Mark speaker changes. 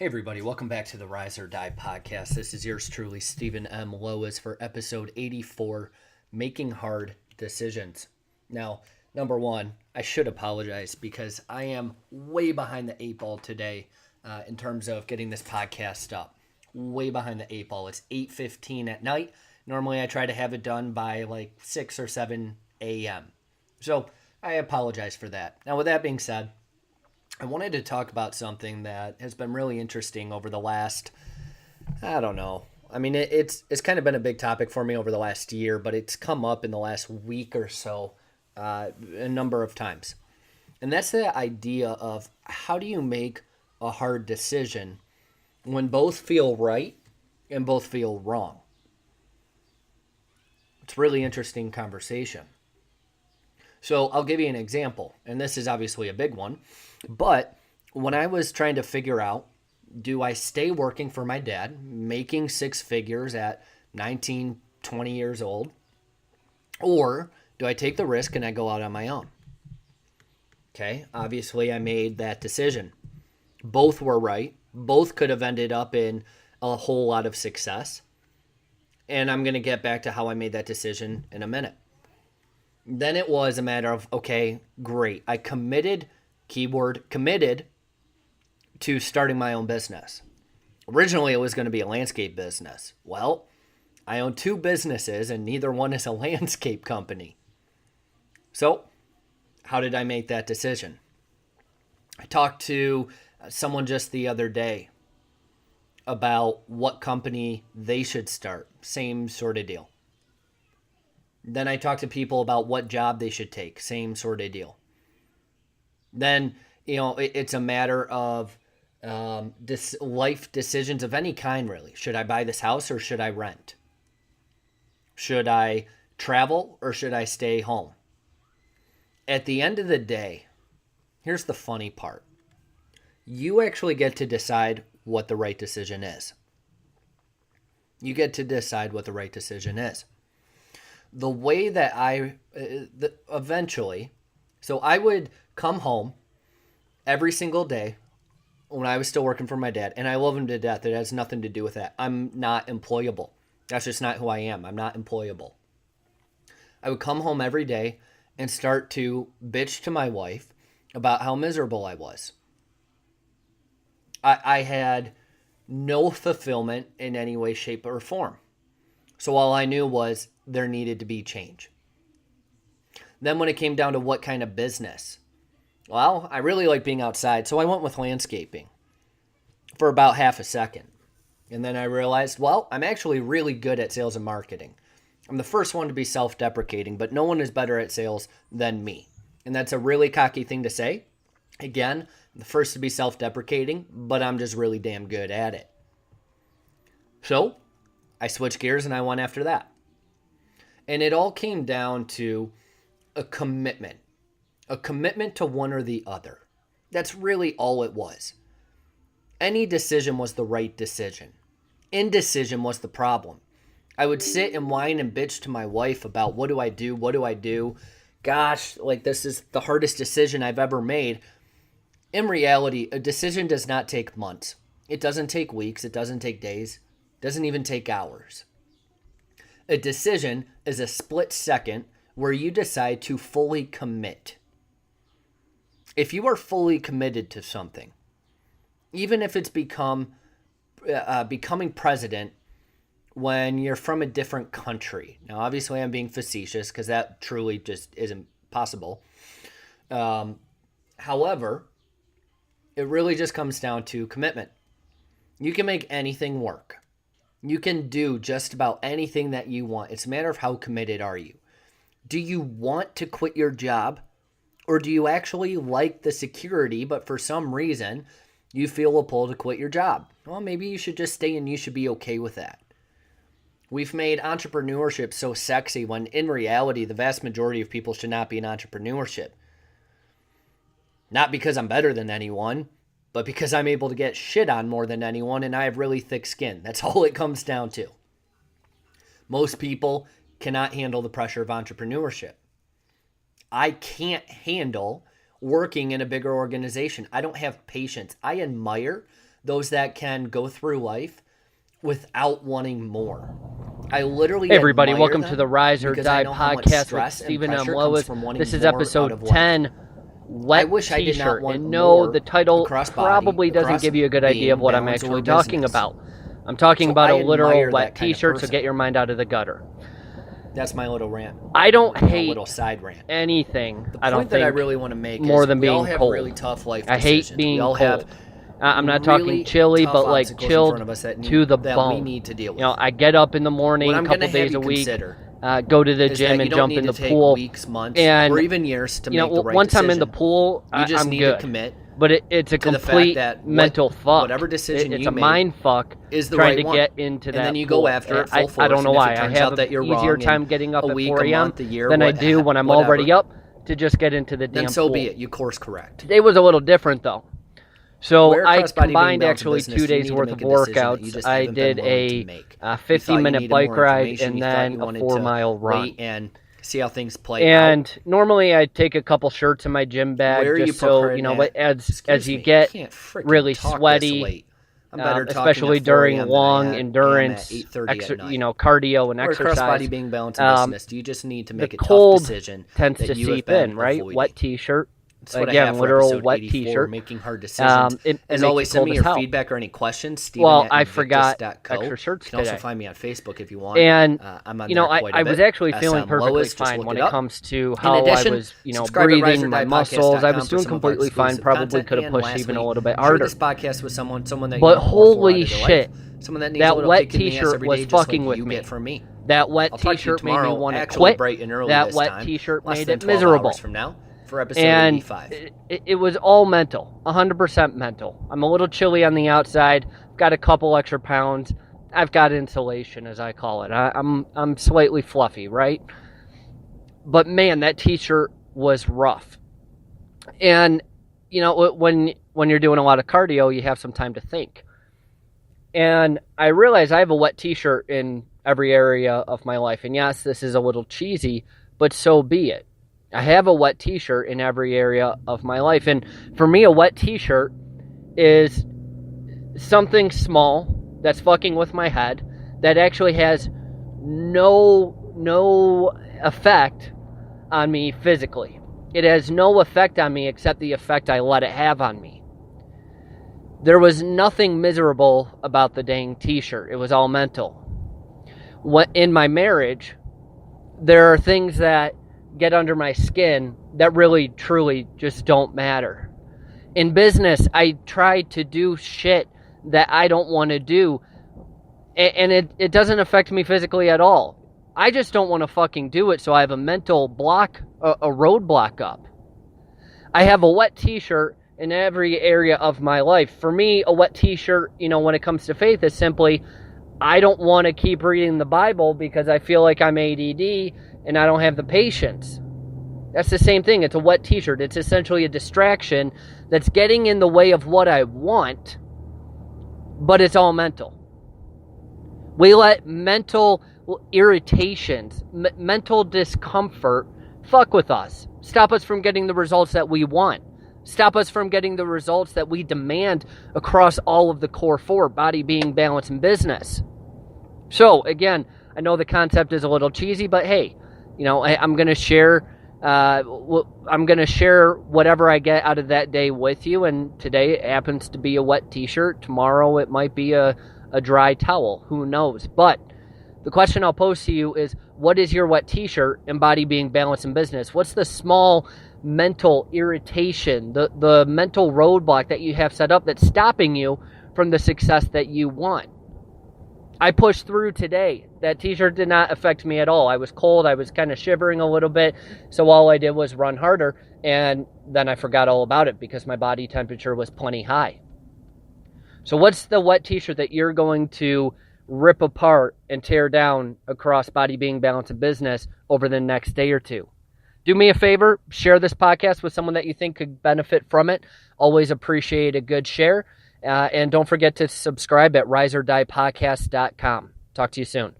Speaker 1: Hey everybody, welcome back to the Rise or Die podcast. This is yours truly, Stephen M. Lowisz, for episode 84, Making Hard Decisions. Now, number one, I should apologize because I am way behind the eight ball today in terms of getting this podcast up. Way behind the eight ball. It's 8:15 at night. Normally I try to have it done by like 6 or 7 a.m. So I apologize for that. Now, with that being said, I wanted to talk about something that has been really interesting over the last, it's kind of been a big topic for me over the last year, but it's come up in the last week or so a number of times. And that's the idea of how do you make a hard decision when both feel right and both feel wrong? It's a really interesting conversation. So I'll give you an example, and this is obviously a big one. But when I was trying to figure out, do I stay working for my dad, making six figures at 19, 20 years old, or do I take the risk and I go out on my own? Okay, obviously I made that decision. Both were right. Both could have ended up in a whole lot of success. And I'm going to get back to how I made that decision in a minute. Then it was a matter of, okay, great. I committed to starting my own business. Originally, it was going to be a landscape business. Well, I own two businesses and neither one is a landscape company. So, how did I make that decision? I talked to someone just the other day about what company they should start. Same sort of deal. Then I talked to people about what job they should take. Same sort of deal. Then, it's a matter of life decisions of any kind, really. Should I buy this house or should I rent? Should I travel or should I stay home? At the end of the day, here's the funny part. You actually get to decide what the right decision is. You get to decide what the right decision is. The way that eventually, so I would come home every single day when I was still working for my dad, and I love him to death. It has nothing to do with that. I'm not employable. That's just not who I am. I'm not employable. I would come home every day and start to bitch to my wife about how miserable I was. I had no fulfillment in any way, shape, or form. So all I knew was there needed to be change. Then when it came down to what kind of business, well, I really like being outside, so I went with landscaping for about half a second. And then I realized, well, I'm actually really good at sales and marketing. I'm the first one to be self-deprecating, but no one is better at sales than me. And that's a really cocky thing to say. Again, I'm the first to be self-deprecating, but I'm just really damn good at it. So I switched gears and I went after that. And it all came down to a commitment to one or the other. That's really all it was. Any decision was the right decision. Indecision was the problem. I would sit and whine and bitch to my wife about what do I do? Gosh, like this is the hardest decision I've ever made. In reality, a decision does not take months. It doesn't take weeks. It doesn't take days. It doesn't even take hours. A decision is a split second where you decide to fully commit. If you are fully committed to something, even if it's becoming president when you're from a different country. Now, obviously, I'm being facetious because that truly just isn't possible. However, it really just comes down to commitment. You can make anything work. You can do just about anything that you want. It's a matter of how committed are you. Do you want to quit your job? Or do you actually like the security, but for some reason, you feel a pull to quit your job? Well, maybe you should just stay and you should be okay with that. We've made entrepreneurship so sexy when in reality, the vast majority of people should not be in entrepreneurship. Not because I'm better than anyone, but because I'm able to get shit on more than anyone and I have really thick skin. That's all it comes down to. Most people cannot handle the pressure of entrepreneurship. I can't handle working in a bigger organization. I don't have patience. I admire those that can go through life without wanting more. I literally
Speaker 2: Hey everybody,
Speaker 1: admire
Speaker 2: welcome
Speaker 1: them
Speaker 2: to the Rise or
Speaker 1: because
Speaker 2: Die
Speaker 1: I know how much
Speaker 2: podcast with
Speaker 1: stress and
Speaker 2: Stephen M.
Speaker 1: pressure comes
Speaker 2: Lowish.
Speaker 1: from wanting
Speaker 2: This is
Speaker 1: more out
Speaker 2: episode
Speaker 1: of life.
Speaker 2: 10, Wet
Speaker 1: I wish I did not
Speaker 2: T-shirt.
Speaker 1: want
Speaker 2: And no,
Speaker 1: more
Speaker 2: the title
Speaker 1: across body,
Speaker 2: probably doesn't
Speaker 1: across
Speaker 2: give you a good idea of
Speaker 1: being,
Speaker 2: what I'm
Speaker 1: balance, or
Speaker 2: actually talking
Speaker 1: business.
Speaker 2: about. I'm talking
Speaker 1: So
Speaker 2: about
Speaker 1: I
Speaker 2: a literal
Speaker 1: admire
Speaker 2: wet
Speaker 1: that kind of
Speaker 2: T-shirt, so
Speaker 1: person.
Speaker 2: get your mind out of the gutter.
Speaker 1: That's my little rant.
Speaker 2: I don't
Speaker 1: My
Speaker 2: hate
Speaker 1: little side rant.
Speaker 2: anything.
Speaker 1: The
Speaker 2: I don't
Speaker 1: point that
Speaker 2: think
Speaker 1: I really want to make
Speaker 2: more
Speaker 1: is
Speaker 2: than
Speaker 1: we all
Speaker 2: being
Speaker 1: have
Speaker 2: cold.
Speaker 1: really tough life
Speaker 2: I
Speaker 1: decisions.
Speaker 2: hate being
Speaker 1: we all
Speaker 2: cold.
Speaker 1: have
Speaker 2: I'm not
Speaker 1: really
Speaker 2: talking chilly,
Speaker 1: tough
Speaker 2: but like
Speaker 1: obstacles in
Speaker 2: chilled
Speaker 1: front of us that
Speaker 2: to the
Speaker 1: that
Speaker 2: bone.
Speaker 1: we need to deal with.
Speaker 2: You know, I get up in the morning
Speaker 1: what
Speaker 2: a
Speaker 1: I'm
Speaker 2: couple
Speaker 1: gonna
Speaker 2: days
Speaker 1: have
Speaker 2: a
Speaker 1: you
Speaker 2: week,
Speaker 1: consider
Speaker 2: go to the
Speaker 1: is
Speaker 2: gym
Speaker 1: that
Speaker 2: and
Speaker 1: you don't
Speaker 2: jump
Speaker 1: need
Speaker 2: in the
Speaker 1: to take
Speaker 2: pool.
Speaker 1: weeks, months,
Speaker 2: And,
Speaker 1: or even years to
Speaker 2: you know,
Speaker 1: make the right
Speaker 2: once
Speaker 1: decision.
Speaker 2: I'm in the pool,
Speaker 1: You just
Speaker 2: I'm
Speaker 1: need
Speaker 2: good.
Speaker 1: to commit
Speaker 2: But it's a
Speaker 1: to the fact
Speaker 2: complete
Speaker 1: that
Speaker 2: mental fuck.
Speaker 1: whatever decision
Speaker 2: it's
Speaker 1: you
Speaker 2: a
Speaker 1: make
Speaker 2: mind fuck
Speaker 1: is the
Speaker 2: trying
Speaker 1: right
Speaker 2: to
Speaker 1: one.
Speaker 2: get into
Speaker 1: And
Speaker 2: that
Speaker 1: then you
Speaker 2: pool.
Speaker 1: go after it full force.
Speaker 2: I don't know
Speaker 1: and
Speaker 2: why.
Speaker 1: if it
Speaker 2: I
Speaker 1: turns
Speaker 2: have
Speaker 1: out that
Speaker 2: an
Speaker 1: you're
Speaker 2: easier
Speaker 1: wrong
Speaker 2: time
Speaker 1: in
Speaker 2: getting up
Speaker 1: a
Speaker 2: at
Speaker 1: week,
Speaker 2: 4
Speaker 1: a
Speaker 2: a.m.
Speaker 1: month, a year,
Speaker 2: than I do when I'm
Speaker 1: whatever,
Speaker 2: already up to just get into the damn
Speaker 1: then so
Speaker 2: pool.
Speaker 1: be it. You course correct.
Speaker 2: Today was a little different though. So
Speaker 1: Where
Speaker 2: I
Speaker 1: across body being
Speaker 2: combined
Speaker 1: balanced
Speaker 2: actually
Speaker 1: business,
Speaker 2: 2
Speaker 1: you
Speaker 2: days
Speaker 1: need to
Speaker 2: worth of
Speaker 1: make a decision that you
Speaker 2: workouts.
Speaker 1: just
Speaker 2: I
Speaker 1: haven't been
Speaker 2: did
Speaker 1: willing to
Speaker 2: a
Speaker 1: make.
Speaker 2: 50-minute bike ride
Speaker 1: information,
Speaker 2: and
Speaker 1: you thought
Speaker 2: then
Speaker 1: you
Speaker 2: a
Speaker 1: wanted
Speaker 2: 4-mile
Speaker 1: to
Speaker 2: run.
Speaker 1: wait and see how things play out.
Speaker 2: And normally I take a couple shirts in my gym bag
Speaker 1: Where are you
Speaker 2: just so, you know, but as you get really sweaty, especially during long endurance, cardio and
Speaker 1: or
Speaker 2: exercise,
Speaker 1: cross-body being balanced in business, you just need to make
Speaker 2: the
Speaker 1: a tough
Speaker 2: cold
Speaker 1: decision
Speaker 2: tends
Speaker 1: that
Speaker 2: to
Speaker 1: you have
Speaker 2: seep
Speaker 1: been
Speaker 2: in, right?
Speaker 1: avoiding.
Speaker 2: Wet T-shirt.
Speaker 1: That's what I
Speaker 2: Again,
Speaker 1: have for
Speaker 2: literal
Speaker 1: episode
Speaker 2: wet
Speaker 1: 84,
Speaker 2: T-shirt.
Speaker 1: making hard decisions.
Speaker 2: It
Speaker 1: As
Speaker 2: makes
Speaker 1: always,
Speaker 2: you
Speaker 1: send
Speaker 2: cold
Speaker 1: me
Speaker 2: as
Speaker 1: your
Speaker 2: hell.
Speaker 1: feedback or any questions. Stephen
Speaker 2: Well,
Speaker 1: at
Speaker 2: I forgot
Speaker 1: invictus.co.
Speaker 2: extra shirts
Speaker 1: You can also
Speaker 2: today.
Speaker 1: find me on Facebook if you want.
Speaker 2: And,
Speaker 1: I'm on
Speaker 2: you know,
Speaker 1: there quite a
Speaker 2: I
Speaker 1: bit.
Speaker 2: was actually feeling
Speaker 1: SM
Speaker 2: perfectly
Speaker 1: Lowish, just
Speaker 2: fine
Speaker 1: look
Speaker 2: when
Speaker 1: it
Speaker 2: it
Speaker 1: up.
Speaker 2: comes to
Speaker 1: In
Speaker 2: how
Speaker 1: addition,
Speaker 2: I was,
Speaker 1: subscribe at
Speaker 2: breathing my muscles. I was doing
Speaker 1: riserdiepodcast.com for some of our
Speaker 2: completely fine.
Speaker 1: exclusive
Speaker 2: Probably
Speaker 1: content.
Speaker 2: could have
Speaker 1: And
Speaker 2: pushed
Speaker 1: lastly,
Speaker 2: even a little bit
Speaker 1: share
Speaker 2: harder.
Speaker 1: this podcast with someone that
Speaker 2: But
Speaker 1: you know more for
Speaker 2: holy
Speaker 1: out of their
Speaker 2: shit,
Speaker 1: life. Someone that needs a
Speaker 2: that
Speaker 1: little
Speaker 2: wet
Speaker 1: kick in the ass
Speaker 2: T-shirt
Speaker 1: every
Speaker 2: was
Speaker 1: day, just
Speaker 2: fucking
Speaker 1: like
Speaker 2: with
Speaker 1: you
Speaker 2: me.
Speaker 1: get from me.
Speaker 2: That wet
Speaker 1: I'll talk to you
Speaker 2: T-shirt made me
Speaker 1: tomorrow,
Speaker 2: want to
Speaker 1: actually
Speaker 2: quit.
Speaker 1: bright and early
Speaker 2: That
Speaker 1: this
Speaker 2: wet
Speaker 1: time,
Speaker 2: T-shirt
Speaker 1: less
Speaker 2: made
Speaker 1: than
Speaker 2: it
Speaker 1: 12
Speaker 2: miserable.
Speaker 1: hours from now for episode
Speaker 2: And
Speaker 1: 85.
Speaker 2: it was all mental, 100% mental. I'm a little chilly on the outside. Got a couple extra pounds. I've got insulation, as I call it. I'm slightly fluffy, right? But man, that T-shirt was rough. And you know, when you're doing a lot of cardio, you have some time to think. And I realize I have a wet T-shirt in every area of my life. And yes, this is a little cheesy, but so be it. I have a wet T-shirt in every area of my life. And for me, a wet T-shirt is something small that's fucking with my head that actually has no effect on me physically. It has no effect on me except the effect I let it have on me. There was nothing miserable about the dang T-shirt. It was all mental. In my marriage, there are things that get under my skin that really, truly just don't matter. In business, I try to do shit that I don't want to do, and it doesn't affect me physically at all. I just don't want to fucking do it, so I have a mental block, a roadblock up. I have a wet T-shirt in every area of my life. For me, a wet T-shirt, you know, when it comes to faith, is simply, I don't want to keep reading the Bible because I feel like I'm ADD and I don't have the patience. That's the same thing. It's a wet T-shirt. It's essentially a distraction that's getting in the way of what I want, but it's all mental. We let mental irritations, mental discomfort fuck with us. Stop us from getting the results that we want. Stop us from getting the results that we demand across all of the core four, body, being, balance, and business. So, again, I know the concept is a little cheesy, but hey, you know, I'm going to share whatever I get out of that day with you, and today it happens to be a wet T-shirt. Tomorrow it might be a dry towel. Who knows? But the question I'll pose to you is, what is your wet T-shirt in body, being, balance, and business? What's the small mental irritation, the mental roadblock that you have set up that's stopping you from the success that you want? I pushed through today. That T-shirt did not affect me at all. I was cold. I was kind of shivering a little bit. So all I did was run harder. And then I forgot all about it because my body temperature was plenty high. So what's the wet T-shirt that you're going to rip apart and tear down across body, being, balance, and business over the next day or two? Do me a favor. Share this podcast with someone that you think could benefit from it. Always appreciate a good share. And don't forget to subscribe at riserdiepodcast.com. Talk to you soon.